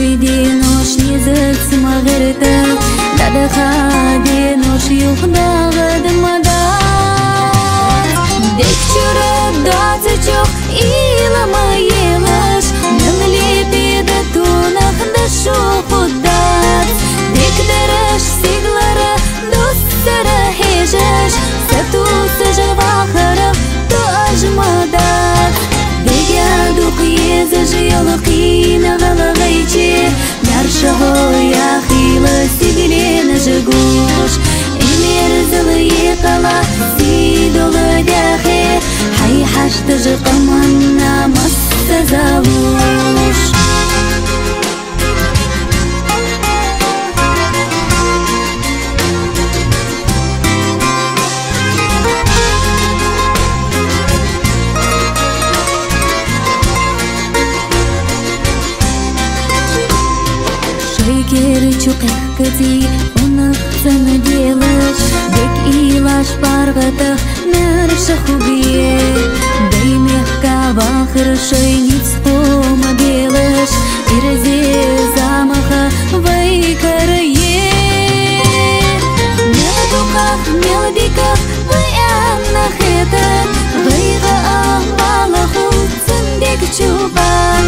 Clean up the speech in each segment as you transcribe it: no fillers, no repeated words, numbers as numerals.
Уйди ночь не зацмагырта, дадыха ночь юхдагы дымада. Дек чуры дацычок илама елыш, нылепе да тунах да шухудат. Дек дырыш сиглары достары хежеш, сатусы жавахаров тожмадат. Деге дух езы жиёлы қина ғалағайче, наршығы яхилы сигілені жығуш. Эмерзылы екала сидолы дәхе, хай хашты жықаманна масты завуш. Шейкер чуқех кыти, онық цыны делыш, дек илаш барғытық нәрші хубие. Деймекка вахыр шейниц хома делыш, ирзе замаха вайкары е. Мелдуках, мелдиках, ваяннах етын, вайға амалаху цындек чупан.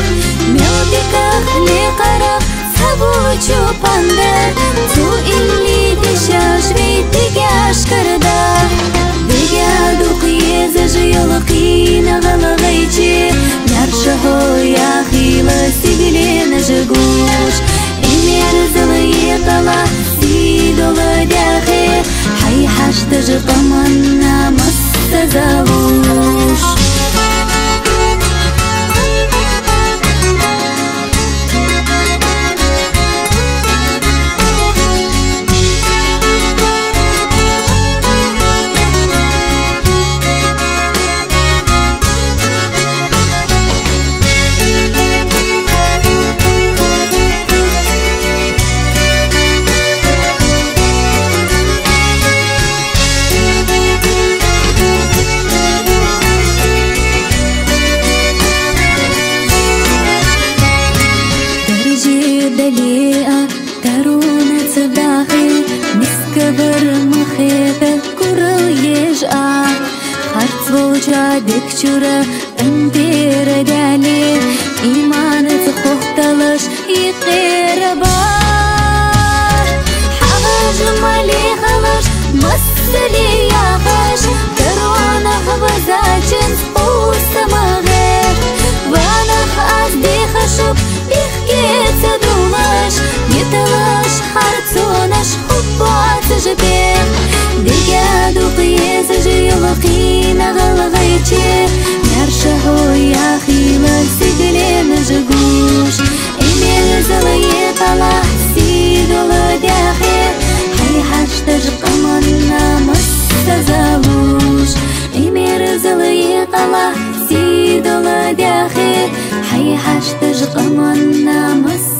Мелдиках лекарах, Сабучу пандар, ту илли диша жвей дегяш карда. Дегя дух езы жиёлы қина ғалағайче, наршығы яхилы сигілені жығуш. Эмерзылы екала сидолы дәхе, хай хашты жықаманна масты завуш. Далеа таруна цадахи, мискавар махета курал ежа. Харц волча декчура антера дали, иманы цхохталаш икераба. Хагаж малихалаш массали яхаш, таруна хавазачин спусамагер. Ванах аздихашук ихкеца думаш, не талаш харцонаш хупаца жепех. Деге дух езы жиёлы қина ғалағайче, наршығы яхилы сигілені жығуш. Эмерзылы екала сидолы дәхе, хай хашты жықаманна масты завуш. Эмерзылы екала сидолы дәхе, хай хашты жықаманна масты